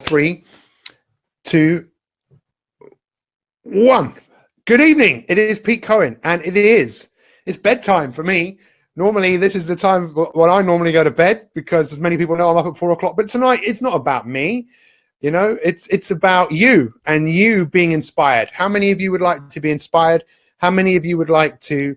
3, 2, 1. Good evening. It is Pete Cohen, and it's bedtime for me. Normally, this is the time when I normally go to bed because, as many people know, I'm up at 4 o'clock. But tonight, it's not about me. You know, it's about you and you being inspired. How many of you would like to be inspired? How many of you would like to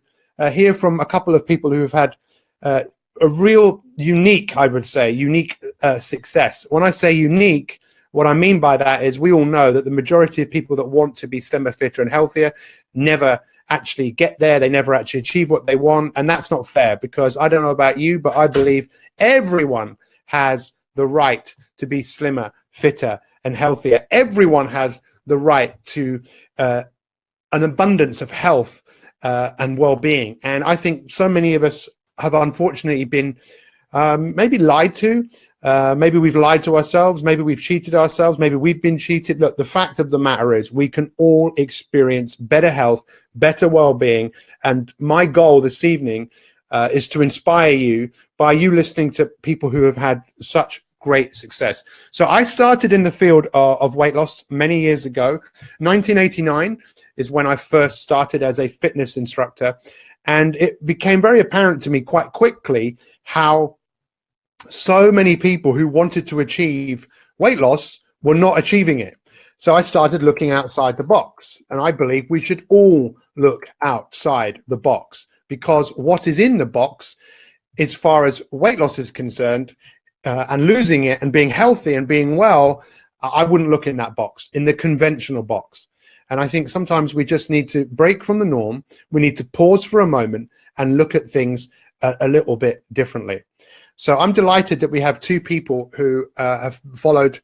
hear from a couple of people who have had a real unique, I would say, unique success? When I say unique, what I mean by that is we all know that the majority of people that want to be slimmer, fitter and healthier never actually get there. They never actually achieve what they want. And that's not fair, because I don't know about you, but I believe everyone has the right to be slimmer, fitter and healthier. Everyone has the right to an abundance of health and well-being. And I think so many of us have unfortunately been maybe lied to. Maybe we've lied to ourselves. Maybe we've cheated ourselves. Maybe we've been cheated. Look, the fact of the matter is we can all experience better health, better well-being. And my goal this evening is to inspire you by you listening to people who have had such great success. So I started in the field of weight loss many years ago. 1989 is when I first started as a fitness instructor. And it became very apparent to me quite quickly how so many people who wanted to achieve weight loss were not achieving it. So I started looking outside the box, and I believe we should all look outside the box, because what is in the box, as far as weight loss is concerned, and losing it and being healthy and being well, I wouldn't look in that box, in the conventional box. And I think sometimes we just need to break from the norm. We need to pause for a moment and look at things a little bit differently. So I'm delighted that we have two people who have followed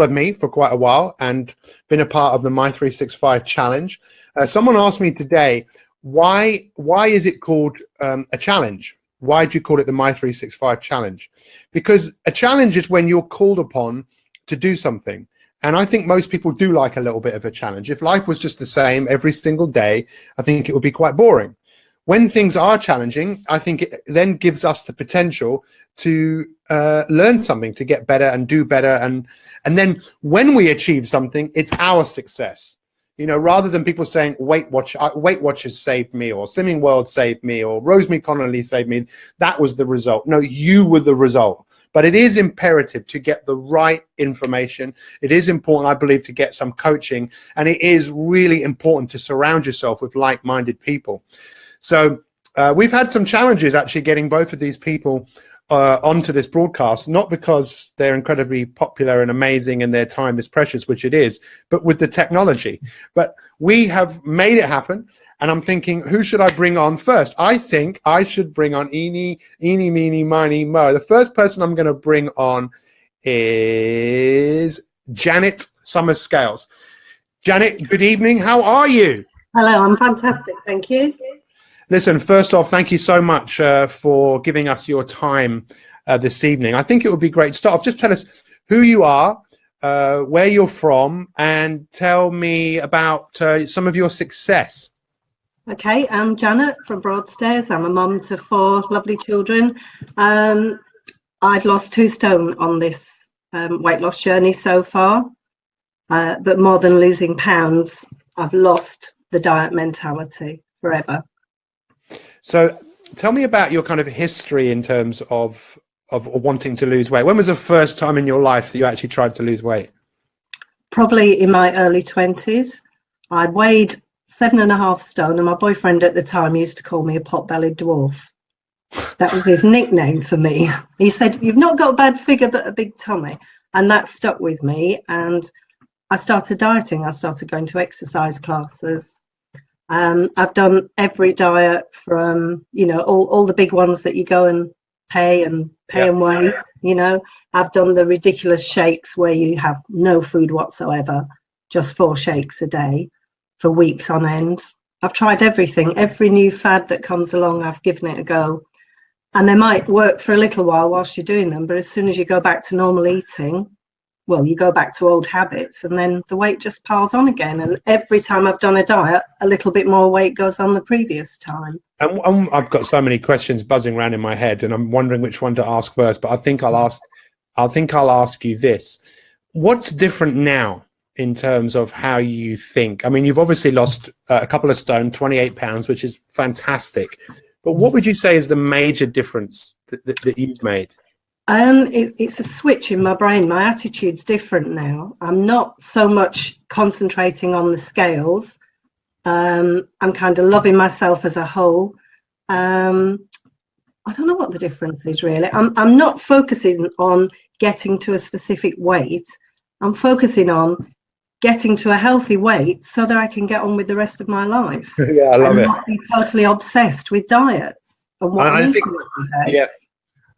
me for quite a while and been a part of the mi365 challenge. Someone asked me today, why is it called a challenge? Why do you call it the mi365 challenge? Because a challenge is when you're called upon to do something. And I think most people do like a little bit of a challenge. If life was just the same every single day, I think it would be quite boring. When things are challenging, I think it then gives us the potential to learn something, to get better and do better. And then when we achieve something, it's our success. You know, rather than people saying, Weight Watchers saved me, or Slimming World saved me, or Rosemary Connolly saved me, that was the result. No, you were the result. But it is imperative to get the right information. It is important, I believe, to get some coaching. And it is really important to surround yourself with like-minded people. So we've had some challenges actually getting both of these people onto this broadcast, not because they're incredibly popular and amazing and their time is precious, which it is, but with the technology. But we have made it happen. And I'm thinking, who should I bring on first? I think I should bring on Eeny, Meeny, Miny, Mo. The first person I'm going to bring on is Janet Summers-Scales. Janet, good evening. How are you? Hello, I'm fantastic. Thank you. Listen, first off, thank you so much for giving us your time this evening. I think it would be great to start off. Just tell us who you are, where you're from, and tell me about some of your success. Okay, I'm Janet from Broadstairs. I'm a mum to 4 lovely children. I've lost 2 stone on this weight loss journey so far, but more than losing pounds, I've lost the diet mentality forever. So tell me about your kind of history in terms of wanting to lose weight. When was the first time in your life that you actually tried to lose weight? Probably in my early 20s. I weighed 7.5 stone, and my boyfriend at the time used to call me a pot-bellied dwarf. That was his nickname for me. He said, "You've not got a bad figure, but a big tummy." And that stuck with me. And I started dieting. I started going to exercise classes. I've done every diet from, you know, all the big ones that you go and pay and weigh, you know. I've done the ridiculous shakes where you have no food whatsoever, just 4 shakes a day for weeks on end. I've tried everything, every new fad that comes along, I've given it a go. And they might work for a little while whilst you're doing them, but as soon as you go back to normal eating, well, you go back to old habits, and then the weight just piles on again. And every time I've done a diet, a little bit more weight goes on the previous time. And I've got so many questions buzzing around in my head, and I'm wondering which one to ask first. But I think I'll ask you this: what's different now in terms of how you think? I mean, you've obviously lost a couple of stone, 28 pounds, which is fantastic. But what would you say is the major difference that you've made? It's a switch in my brain. My attitude's different now. I'm not so much concentrating on the scales. I'm kind of loving myself as a whole. I don't know what the difference is really. I'm not focusing on getting to a specific weight. I'm focusing on getting to a healthy weight so that I can get on with the rest of my life. Yeah, I love and it. not be totally obsessed with diets and what I'm eating every day. Yeah.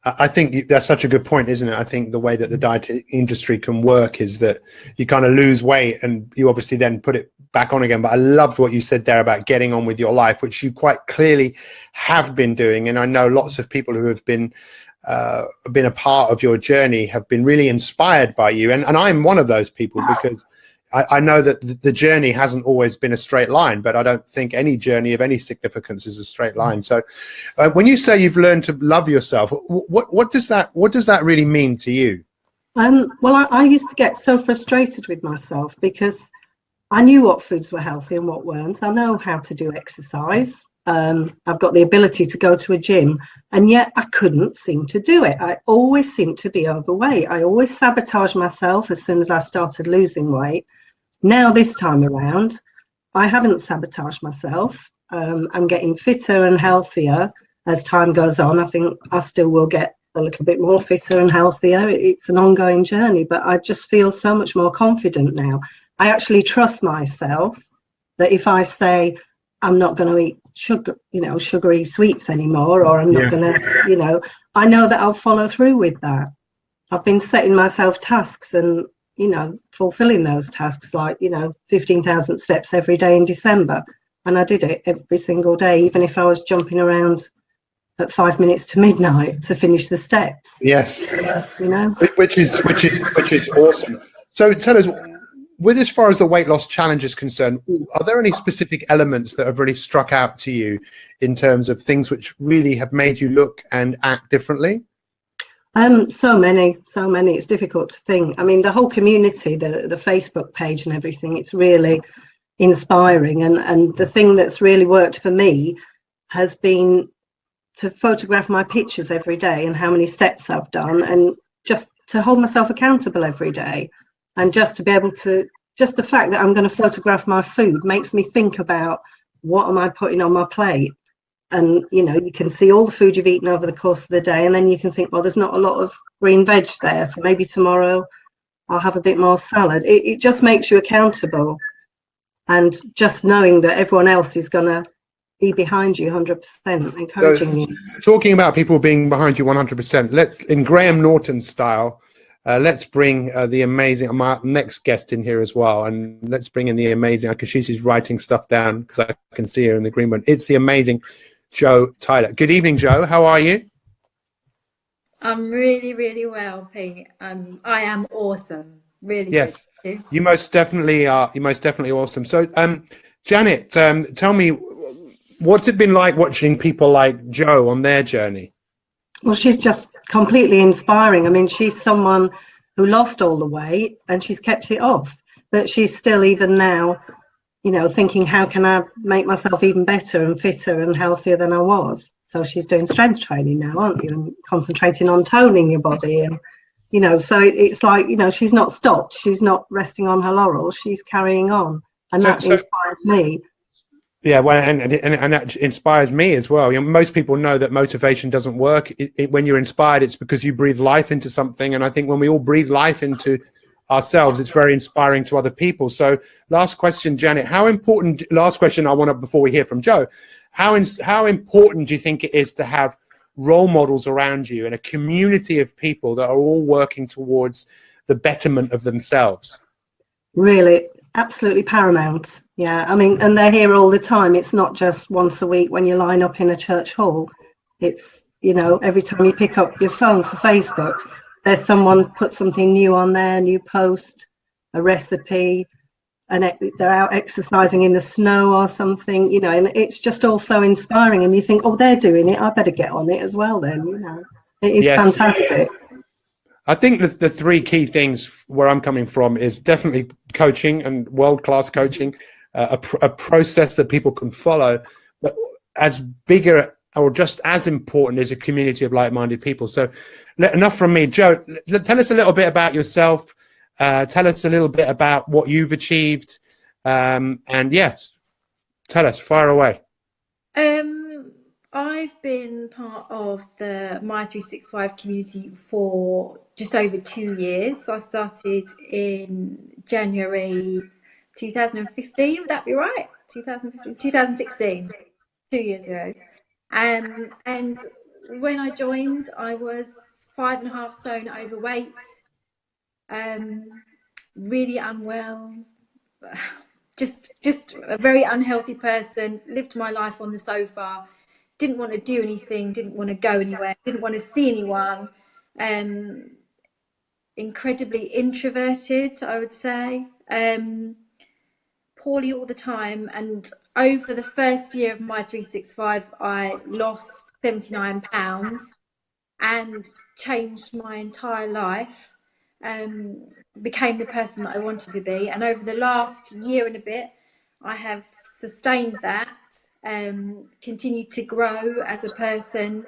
I think that's such a good point, isn't it? I think the way that the diet industry can work is that you kind of lose weight and you obviously then put it back on again. But I loved what you said there about getting on with your life, which you quite clearly have been doing. And I know lots of people who have been a part of your journey have been really inspired by you. And I'm one of those people, because I know that the journey hasn't always been a straight line, but I don't think any journey of any significance is a straight line. So when you say you've learned to love yourself, what does that really mean to you? Well, I used to get so frustrated with myself because I knew what foods were healthy and what weren't. I know how to do exercise. I've got the ability to go to a gym, and yet I couldn't seem to do it. I always seemed to be overweight. I always sabotaged myself as soon as I started losing weight. Now, this time around, I haven't sabotaged myself. I'm getting fitter and healthier as time goes on. I think I still will get a little bit more fitter and healthier. It's an ongoing journey, but I just feel so much more confident now. I actually trust myself that if I say I'm not going to eat sugary sweets anymore, or I'm not going to, I know that I'll follow through with that. I've been setting myself tasks and fulfilling those tasks, like 15,000 steps every day in December, and I did it every single day, even if I was jumping around at 5 minutes to midnight to finish the steps. Yes, which is awesome. So tell us, with as far as the weight loss challenge is concerned, are there any specific elements that have really struck out to you in terms of things which really have made you look and act differently? So many. It's difficult to think. I mean, the whole community, the Facebook page and everything, it's really inspiring. And the thing that's really worked for me has been to photograph my pictures every day and how many steps I've done, and just to hold myself accountable every day. And just to be able to, just the fact that I'm going to photograph my food makes me think about what am I putting on my plate. And you can see all the food you've eaten over the course of the day, and then you can think, well, there's not a lot of green veg there, so maybe tomorrow I'll have a bit more salad. It just makes you accountable, and just knowing that everyone else is going to be behind you 100%, encouraging you. Talking about people being behind you 100%, let's, in Graham Norton style, let's bring the amazing, my next guest in here as well, and let's bring in the amazing, because she's writing stuff down because I can see her in the green one. It's the amazing Joe Tyler. Good evening, Joe. How are you? I'm really, really well, Pete. I am awesome. Really. Yes, good. you most definitely are. You're most definitely awesome. So, Janet, tell me, what's it been like watching people like Joe on their journey? Well, she's just completely inspiring. I mean, she's someone who lost all the weight and she's kept it off, but she's still, even now, thinking, how can I make myself even better and fitter and healthier than I was? So she's doing strength training now, aren't you? And concentrating on toning your body. And, so it's like, she's not stopped. She's not resting on her laurels. She's carrying on. And that inspires me. Yeah, well, and that inspires me as well. Most people know that motivation doesn't work. When you're inspired, it's because you breathe life into something. And I think when we all breathe life into ourselves, it's very inspiring to other people. So last question, Janet, last question I want to, before we hear from Joe, how important do you think it is to have role models around you and a community of people that are all working towards the betterment of themselves? Really, absolutely paramount. Yeah, I mean, and they're here all the time. It's not just once a week when you line up in a church hall. It's, every time you pick up your phone for Facebook, there's someone put something new on there, new post, a recipe, and they're out exercising in the snow or something, and it's just all so inspiring. And you think, oh, they're doing it, I better get on it as well then, It is fantastic. I think the three key things where I'm coming from is definitely coaching and world-class coaching, a process that people can follow, but as bigger or just as important is a community of like-minded people. So enough from me. Joe, tell us a little bit about yourself. Tell us a little bit about what you've achieved. And yes, tell us, fire away. I've been part of the mi365 community for just over 2 years. So I started in January 2015, would that be right? 2015, 2016, 2 years ago. And when I joined, I was 5.5 stone overweight, really unwell, just a very unhealthy person, lived my life on the sofa, didn't want to do anything, didn't want to go anywhere, didn't want to see anyone, incredibly introverted, I would say, poorly all the time. And over the first year of mi365, I lost 79 pounds and changed my entire life, became the person that I wanted to be. And over the last year and a bit, I have sustained that, continued to grow as a person,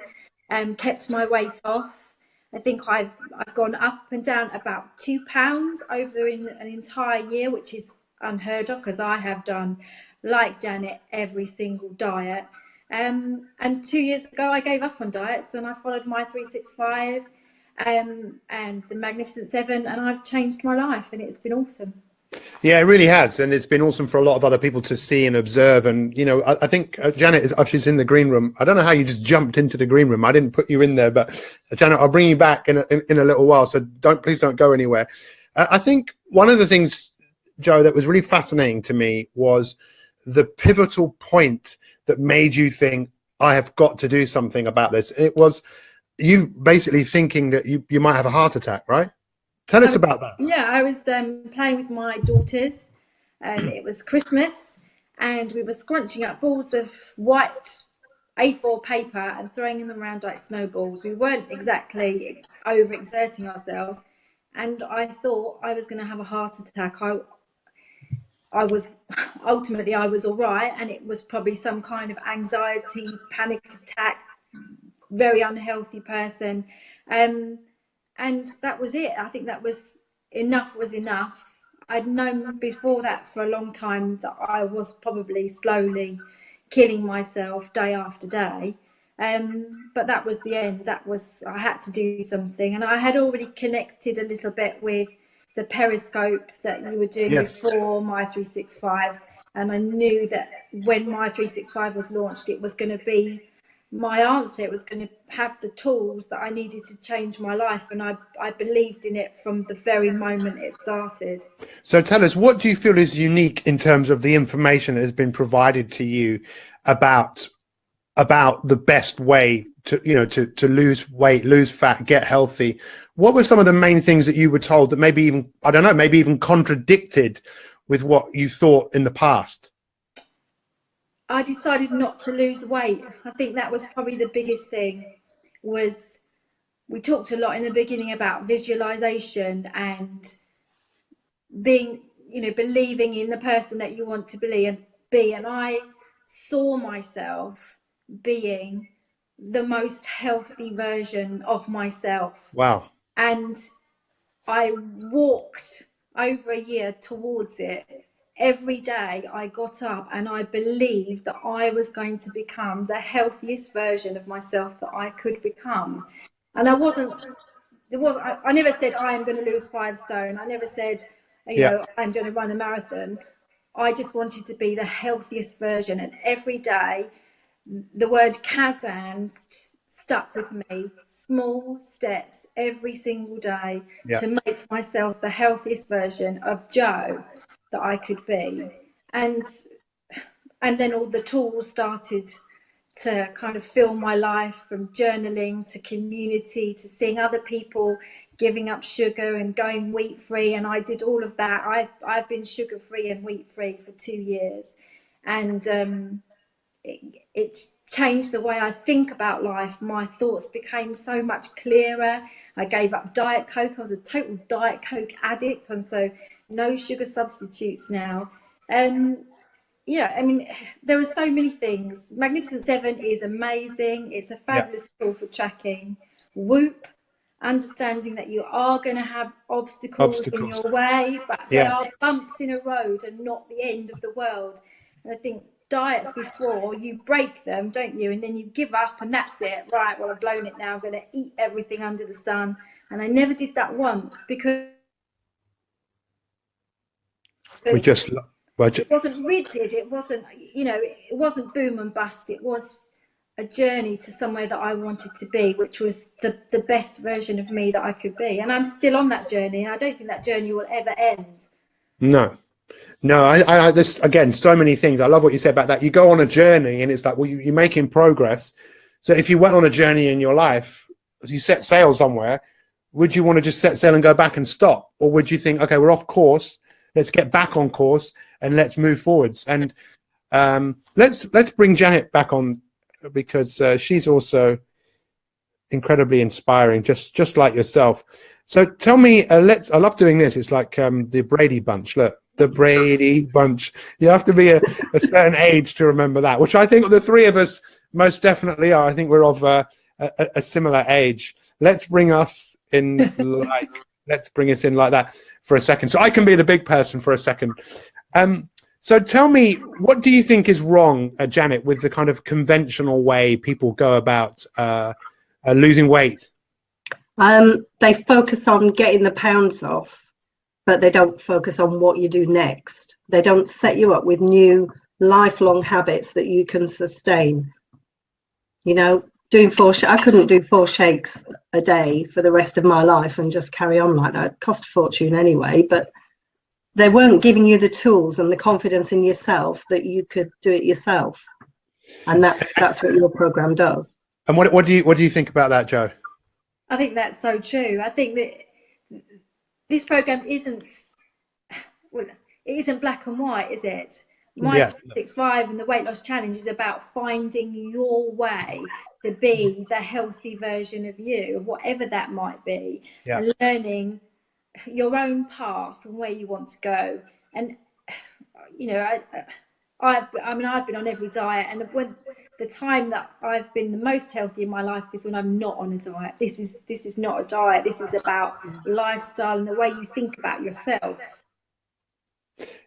kept my weight off. I think I've gone up and down about 2 pounds over in an entire year, which is unheard of because I have done, like Janet, every single diet. And 2 years ago, I gave up on diets and I followed mi365 and the Magnificent Seven, and I've changed my life, and it's been awesome. Yeah, it really has, and it's been awesome for a lot of other people to see and observe. And you know, I think Janet is, she's in the green room. I don't know how you just jumped into the green room. I didn't put you in there, but Janet, I'll bring you back in a little while. So please don't go anywhere. I think one of the things, Joe, that was really fascinating to me was the pivotal point that made you think, I have got to do something about this. It was you basically thinking that you might have a heart attack, right? Tell us about that. Yeah, I was playing with my daughters. It was Christmas, and we were scrunching up balls of white A4 paper and throwing them around like snowballs. We weren't exactly overexerting ourselves, and I thought I was going to have a heart attack. I was ultimately I was all right, and it was probably some kind of anxiety, panic attack, very unhealthy person, and that was it. I think that was enough. I'd known before that for a long time that I was probably slowly killing myself day after day, but that was the end. I had to do something, and I had already connected a little bit with the Periscope that you were doing before mi365, and I knew that when mi365 was launched, it was going to be my answer. It was going to have the tools that I needed to change my life, and I believed in it from the very moment it started. So tell us, what do you feel is unique in terms of the information that has been provided to you about the best way to, you know, to lose weight, lose fat, get healthy? What were some of the main things that you were told that maybe even, I don't know, maybe even contradicted with what you thought in the past? I decided not to lose weight. I think that was probably the biggest thing. We talked a lot in the beginning about visualization and being, believing in the person that you want to be, and I saw myself being the most healthy version of myself. Wow. And I walked over a year towards it. Every day I got up and I believed that I was going to become the healthiest version of myself that I could become. And I never said I am going to lose 5 stone. I never said, I'm going to run a marathon. I just wanted to be the healthiest version. And every day the word Kazan stuck with me. Small steps every single day to make myself the healthiest version of Joe that I could be. And then all the tools started to kind of fill my life, from journaling to community to seeing other people giving up sugar and going wheat free. And I did all of that. I've been sugar free and wheat free for 2 years. And it changed the way I think about life. My thoughts became so much clearer. I gave up Diet Coke. I was a total Diet Coke addict, and so no sugar substitutes now. Yeah, I mean, there are so many things. Magnificent Seven is amazing. It's a fabulous tool for tracking. Whoop, understanding that you are going to have obstacles in your way, but they are bumps in a road and not the end of the world. And I think diets before, you break them, don't you? And then you give up and that's it. Right, well, I've blown it now. I'm going to eat everything under the sun. And I never did that once because it wasn't rigid. It wasn't, you know, it wasn't boom and bust. It was a journey to somewhere that I wanted to be, which was the best version of me that I could be. And I'm still on that journey, and I don't think that journey will ever end. No, I there's, again, so many things. I love what you said about that. You go on a journey and it's like, well, you're making progress. So if you went on a journey in your life, you set sail somewhere, would you want to just set sail and go back and stop? Or would you think, okay, we're off course, let's get back on course and let's move forwards? And let's bring Janet back on, because she's also incredibly inspiring, just like yourself. So tell me, I love doing this. It's like the Brady Bunch. Look, the Brady Bunch. You have to be a certain age to remember that, which I think the three of us most definitely are. I think we're of a similar age. Let's bring us in let's bring us in like that for a second. So I can be the big person for a second. So tell me, what do you think is wrong, Janet, with the kind of conventional way people go about losing weight? They focus on getting the pounds off, but they don't focus on what you do next. They don't set you up with new lifelong habits that you can sustain. You know, I couldn't do 4 shakes a day for the rest of my life and just carry on like that. It cost a fortune anyway, but they weren't giving you the tools and the confidence in yourself that you could do it yourself. And that's what your program does. And what do you think about that, Jo? I think that's so true. I think that this program isn't black and white, is it? Mi365 and the weight loss challenge is about finding your way to be the healthy version of you, whatever that might be, and learning your own path and where you want to go. And you know, I've been on every diet, and when the time that I've been the most healthy in my life is when I'm not on a diet. This is not a diet. This is about lifestyle and the way you think about yourself.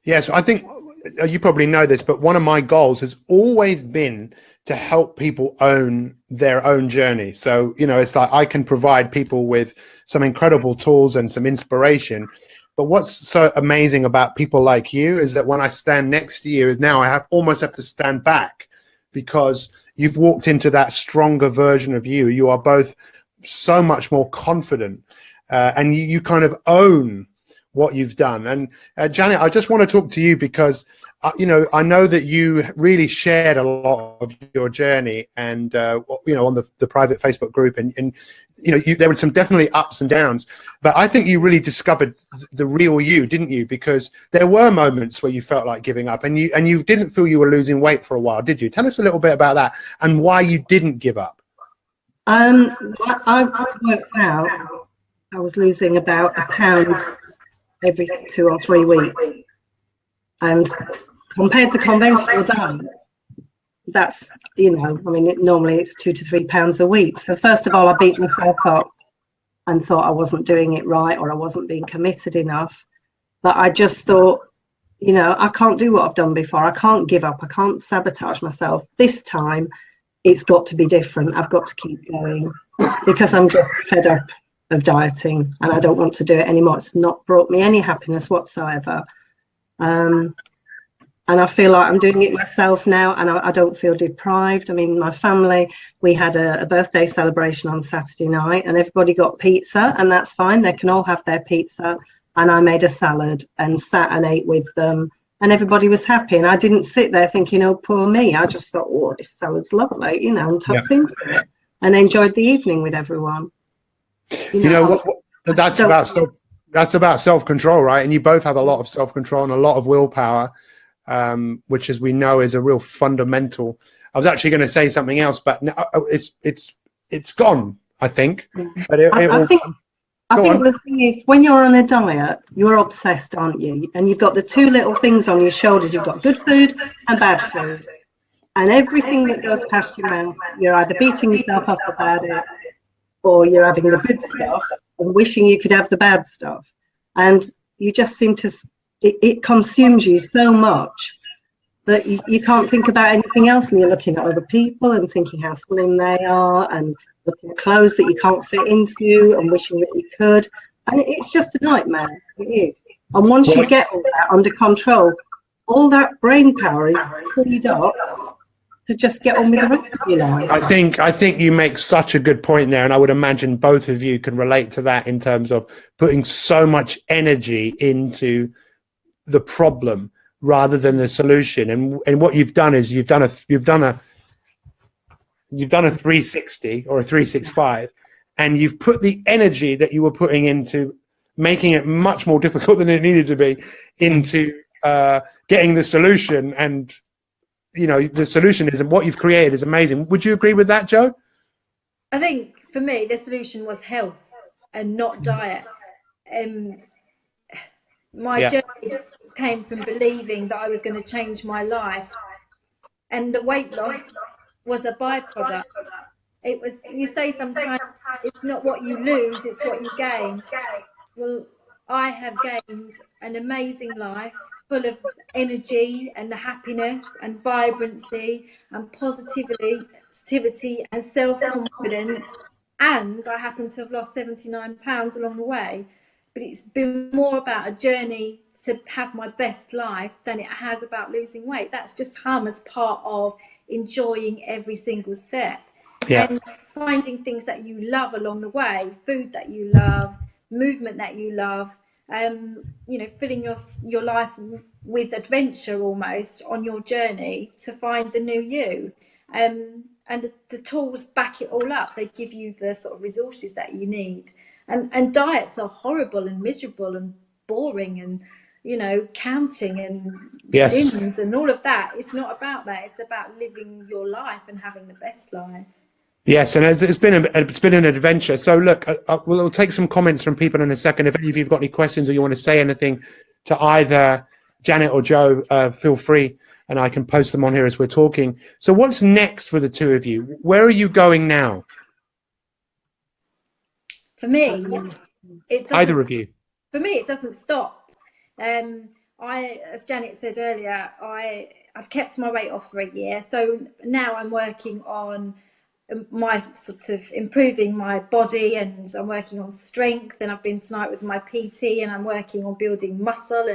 Yes, I think you probably know this, but one of my goals has always been to help people own their own journey. So, you know, it's like I can provide people with some incredible tools and some inspiration. But what's so amazing about people like you is that when I stand next to you now, I almost have to stand back, because you've walked into that stronger version of you. You are both so much more confident, and you kind of own what you've done. And Janet, I just want to talk to you because you know, I know that you really shared a lot of your journey, and you know, on the private Facebook group, and you know, there were some definitely ups and downs, but I think you really discovered the real you, didn't you? Because there were moments where you felt like giving up, and you didn't feel you were losing weight for a while, did you? Tell us a little bit about that and why you didn't give up. I worked out I was losing about a pound every 2 or 3 weeks, and compared to conventional diets, that's, you know, I mean, normally it's 2 to 3 pounds a week. So first of all, I beat myself up and thought I wasn't doing it right, or I wasn't being committed enough. But I just thought, you know, I can't do what I've done before. I can't give up. I can't sabotage myself. This time, it's got to be different. I've got to keep going, because I'm just fed up of dieting and I don't want to do it anymore. It's not brought me any happiness whatsoever. And I feel like I'm doing it myself now, and I don't feel deprived. I mean, my family, we had a birthday celebration on Saturday night, and everybody got pizza, and that's fine. They can all have their pizza. And I made a salad and sat and ate with them, and everybody was happy. And I didn't sit there thinking, oh, poor me. I just thought, oh, this salad's lovely, you know, and tucked into it, and enjoyed the evening with everyone. You know what that's about self-control, right? And you both have a lot of self-control and a lot of willpower, which, as we know, is a real fundamental I was actually going to say something else, but no, it's gone, I think. But I think go on. the thing is, when you're on a diet, you're obsessed, aren't you? And you've got the two little things on your shoulders. You've got good food and bad food. And everything that goes past your mouth, you're either beating yourself up about it, or you're having the good stuff and wishing you could have the bad stuff. And you just seem to, it consumes you so much that you can't think about anything else, and you're looking at other people and thinking how slim they are, and looking at clothes that you can't fit into and wishing that you could. And it's just a nightmare. It is. And once you get all that under control, all that brain power is freed up to just get on with the rest of your life. I think you make such a good point there, and I would imagine both of you can relate to that in terms of putting so much energy into the problem rather than the solution. And what you've done is you've done a 360 or a 365, and you've put the energy that you were putting into making it much more difficult than it needed to be into getting the solution. And you know, the solution is, and what you've created is amazing. Would you agree with that, Joe? I think for me, the solution was health and not diet. My journey came from believing that I was going to change my life, and the weight loss was a byproduct. It was, you say sometimes it's not what you lose, it's what you gain. Well, I have gained an amazing life full of energy and happiness and vibrancy and positivity and self-confidence, and I happen to have lost 79 pounds along the way. But it's been more about a journey to have my best life than it has about losing weight. That's just come as part of enjoying every single step. Yeah. And finding things that you love along the way, food that you love, movement that you love, you know, filling your life with adventure almost on your journey to find the new you. And the tools back it all up. They give you the sort of resources that you need. And diets are horrible and miserable and boring and, you know, counting and sins and all of that. It's not about that. It's about living your life and having the best life. Yes, and it's been an adventure. So look, we'll take some comments from people in a second. If any of you've got any questions or you want to say anything to either Janet or Joe, feel free, and I can post them on here as we're talking. So what's next for the two of you? Where are you going now? For me, either of you. For me, it doesn't stop. As Janet said earlier, I've kept my weight off for a year. So now I'm working on my sort of improving my body, and I'm working on strength, and I've been tonight with my PT, and I'm working on building muscle,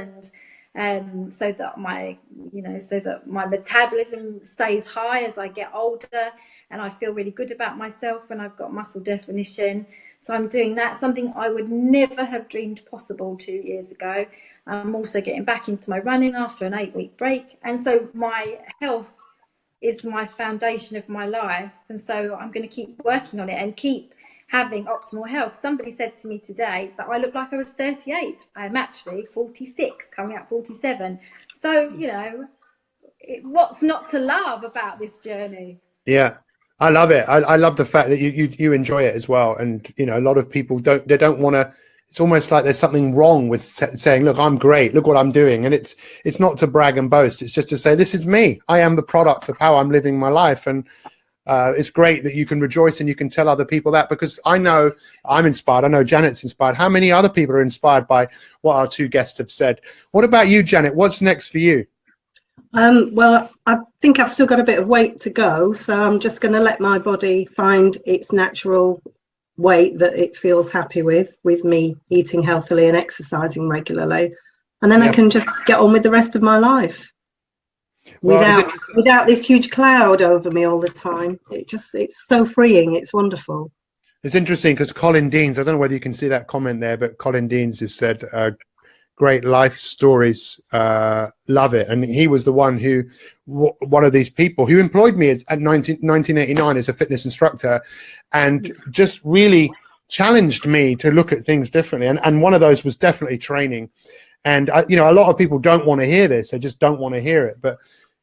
and so that my metabolism stays high as I get older, and I feel really good about myself, and I've got muscle definition. So I'm doing that, something I would never have dreamed possible 2 years ago. I'm also getting back into my running after an 8-week break, and so my health is my foundation of my life, and so I'm going to keep working on it and keep having optimal health. Somebody said to me today that I look like I was 38. I'm actually 46, coming up 47. So, you know, what's not to love about this journey? Yeah, I love it. I love the fact that you enjoy it as well. And you know, a lot of people don't want to. It's almost like there's something wrong with saying, look, I'm great, look what I'm doing. And it's not to brag and boast. It's just to say, this is me. I am the product of how I'm living my life. And it's great that you can rejoice and you can tell other people that, because I know I'm inspired. I know Janet's inspired. How many other people are inspired by what our two guests have said? What about you, Janet? What's next for you? Well, I think I've still got a bit of weight to go. So I'm just going to let my body find its natural weight that it feels happy with me eating healthily and exercising regularly, and then I can just get on with the rest of my life without this huge cloud over me all the time. It's so freeing. It's wonderful. It's interesting because Colin Dean's, I don't know whether you can see that comment there, but Colin Dean's has said great life stories, love it. And he was the one one of these people who employed me at 1989 as a fitness instructor, and just really challenged me to look at things differently. And one of those was definitely training. And you know, a lot of people don't want to hear this; they just don't want to hear it. But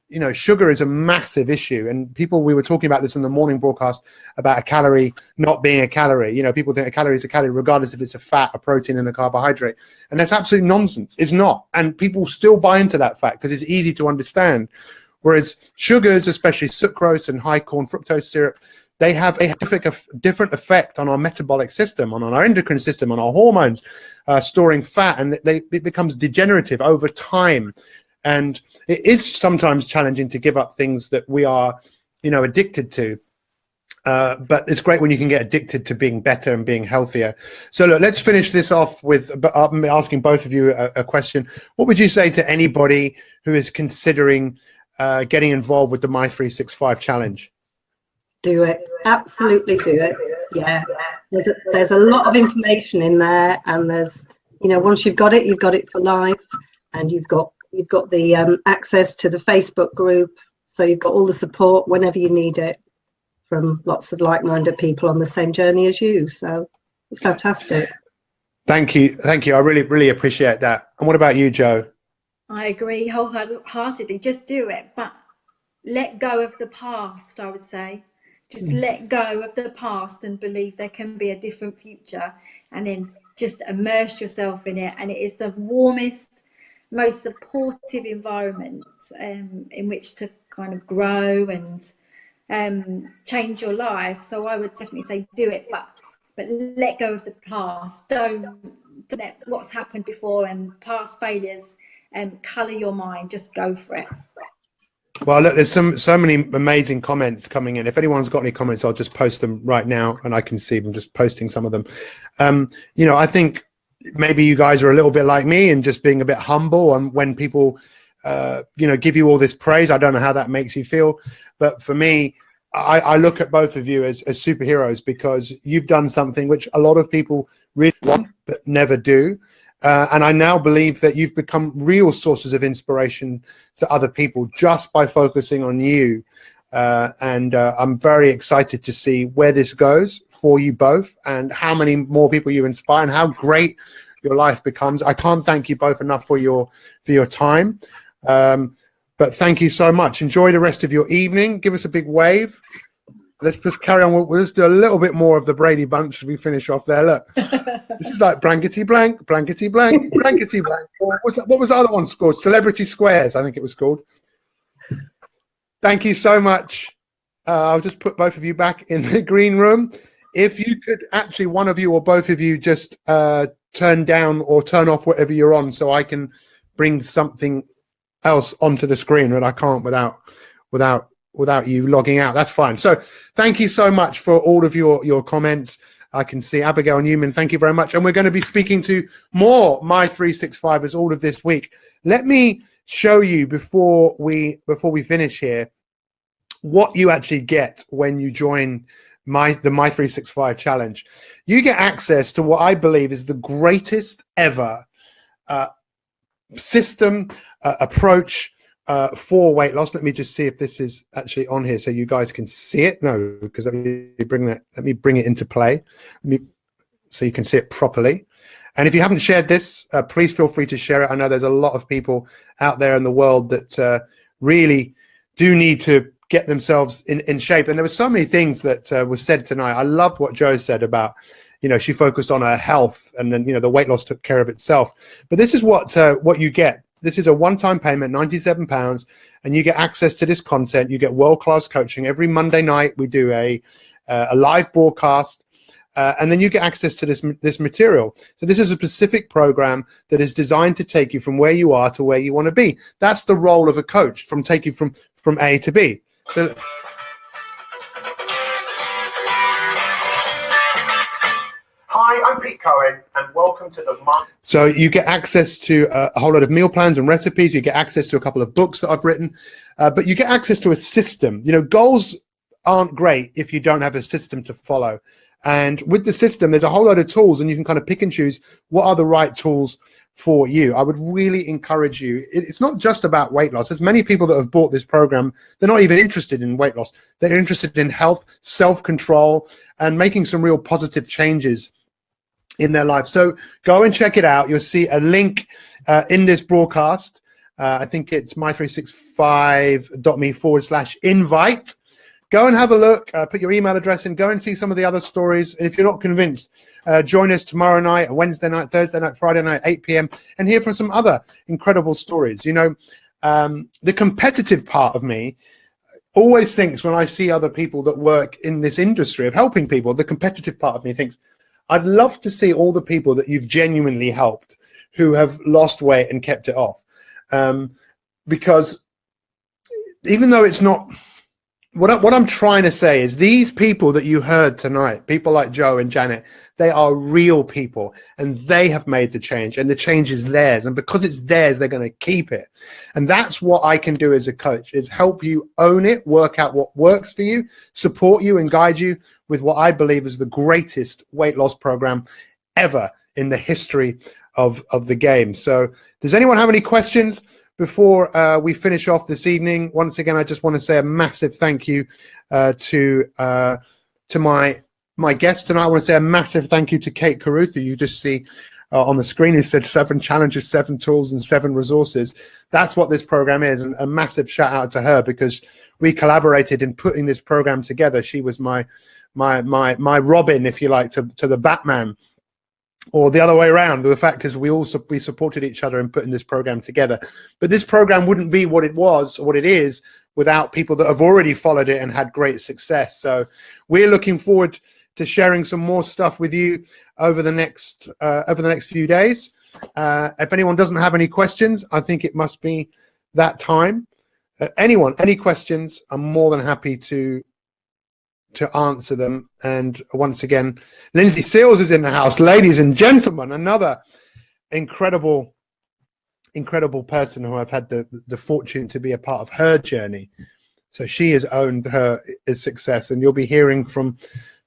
you know, sugar is a massive issue. And we were talking about this in the morning broadcast about a calorie not being a calorie. You know, people think a calorie is a calorie regardless if it's a fat, a protein, and a carbohydrate. And that's absolute nonsense. It's not. And people still buy into that fact because it's easy to understand. Whereas sugars, especially sucrose and high corn fructose syrup, they have a different effect on our metabolic system, on our endocrine system, on our hormones, storing fat, and it becomes degenerative over time. And it is sometimes challenging to give up things that we are, you know, addicted to. But it's great when you can get addicted to being better and being healthier. So look, let's finish this off with asking both of you a question. What would you say to anybody who is considering getting involved with the mi365 challenge? Do it. Absolutely do it. Yeah. There's a lot of information in there, and there's, you know, once you've got it for life, and you've got the access to the Facebook group, so you've got all the support whenever you need it from lots of like-minded people on the same journey as you. So it's fantastic. Thank you. I really appreciate that. And what about you, Joe? I agree wholeheartedly. Just do it, but let go of the past, I would say. Just let go of the past and believe there can be a different future, and then just immerse yourself in it. And it is the warmest, most supportive environment in which to kind of grow and change your life. So I would definitely say do it, but let go of the past. Don't let what's happened before and past failures colour your mind. Just go for it. Well, look, there's so many amazing comments coming in. If anyone's got any comments, I'll just post them right now, and I can see them, just posting some of them. You know, I think maybe you guys are a little bit like me and just being a bit humble. And when people, you know, give you all this praise, I don't know how that makes you feel. But for me, I look at both of you as superheroes, because you've done something which a lot of people really want but never do. And I now believe that you've become real sources of inspiration to other people just by focusing on you. And I'm very excited to see where this goes for you both, and how many more people you inspire, and how great your life becomes. I can't thank you both enough for your time. But thank you so much. Enjoy the rest of your evening. Give us a big wave. Let's just carry on. We'll just do a little bit more of the Brady Bunch as we finish off there. Look, this is like blankety blank, blankety blank, blankety blank. What was the other one called? Celebrity Squares, I think it was called. Thank you so much. I'll just put both of you back in the green room. If you could actually, one of you or both of you, just turn down or turn off whatever you're on, so I can bring something else onto the screen, but I can't without you logging out. That's fine. So thank you so much for all of your comments. I can see Abigail Newman, thank you very much. And we're going to be speaking to more mi365ers all of this week. Let me show you before we finish here what you actually get when you join the mi365 challenge. You get access to what I believe is the greatest ever system approach for weight loss. Let me just see if this is actually on here so you guys can see it. No, because let me bring it into play. So you can see it properly. And if you haven't shared this, please feel free to share it. I know there's a lot of people out there in the world that really do need to get themselves in shape. And there were so many things that were said tonight. I loved what Joe said about, you know, she focused on her health, and then, you know, the weight loss took care of itself. But this is what you get. This is a one-time payment, £97, and you get access to this content. You get world-class coaching. Every Monday night we do a live broadcast, and then you get access to this material. So this is a specific program that is designed to take you from where you are to where you want to be. That's the role of a coach, take you from A to B. So, hi, I'm Pete Cohen, and welcome to the month. So you get access to a whole lot of meal plans and recipes. You get access to a couple of books that I've written, but you get access to a system. You know, goals aren't great if you don't have a system to follow. And with the system, there's a whole lot of tools, and you can kind of pick and choose what are the right tools for you. I would really encourage you. It's not just about weight loss. There's many people that have bought this program. They're not even interested in weight loss. They're interested in health, self-control, and making some real positive changes in their life. So go and check it out. You'll see a link in this broadcast, I think it's mi365.me/invite. Go and have a look, put your email address in, go and see some of the other stories. And if you're not convinced, join us tomorrow night, Wednesday night, Thursday night, Friday night, 8 p.m. and hear from some other incredible stories. You know, the competitive part of me always thinks when I see other people that work in this industry of helping people, the competitive part of me thinks, I'd love to see all the people that you've genuinely helped who have lost weight and kept it off. Because even though it's not, what I'm trying to say is these people that you heard tonight, people like Joe and Janet, they are real people and they have made the change and the change is theirs. And because it's theirs, they're going to keep it. And that's what I can do as a coach, is help you own it, work out what works for you, support you and guide you with what I believe is the greatest weight loss program ever in the history of the game. So does anyone have any questions before we finish off this evening? Once again, I just want to say a massive thank you to my guests tonight. I want to say a massive thank you to Kate Carruth, who you just see on the screen, who said 7 challenges, 7 tools, and 7 resources. That's what this program is, and a massive shout out to her because we collaborated in putting this program together. She was my Robin, if you like, to the Batman. Or the other way around. The fact is we supported each other in putting this program together. But this program wouldn't be what it was or what it is without people that have already followed it and had great success. So we're looking forward to sharing some more stuff with you over the next few days. If anyone doesn't have any questions, I think it must be that time. Anyone, any questions, I'm more than happy to answer them. And once again, Lindsay Seals is in the house. Ladies and gentlemen, another incredible person who I've had the fortune to be a part of her journey. So she has owned her success, and you'll be hearing from,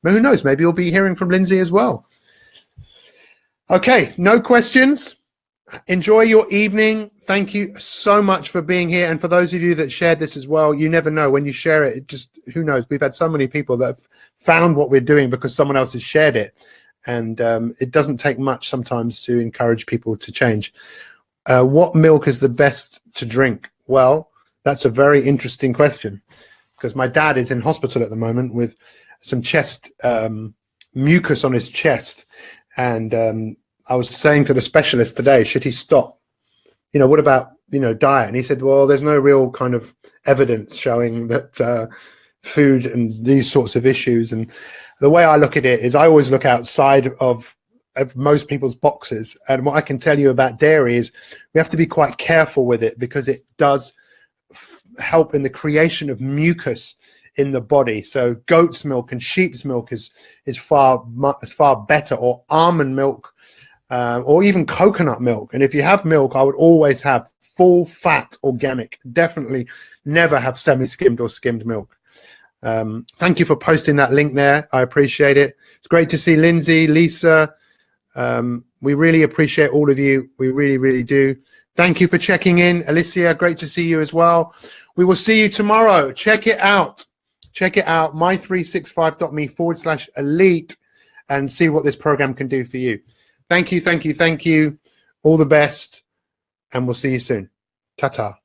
who knows, maybe you'll be hearing from Lindsay as well. Okay, no questions. Enjoy your evening. Thank you so much for being here. And for those of you that shared this as well, you never know when you share it, just, who knows? We've had so many people that have found what we're doing because someone else has shared it. And it doesn't take much sometimes to encourage people to change. What milk is the best to drink? Well, that's a very interesting question because my dad is in hospital at the moment with some chest mucus on his chest. And I was saying to the specialist today, should he stop? You know, what about, diet? And he said, well, there's no real kind of evidence showing that food and these sorts of issues. And the way I look at it is I always look outside of most people's boxes. And what I can tell you about dairy is we have to be quite careful with it because it does help in the creation of mucus in the body. So goat's milk and sheep's milk is far better, or almond milk, or even coconut milk. And if you have milk, I would always have full fat organic. Definitely never have semi-skimmed or skimmed milk. Thank you for posting that link there. I appreciate it. It's great to see Lindsay, Lisa. We really appreciate all of you. We really, really do. Thank you for checking in. Alicia, great to see you as well. We will see you tomorrow. Check it out. Check it out, mi365.me/elite, and see what this program can do for you. Thank you, thank you, thank you. All the best, and we'll see you soon. Ta-ta.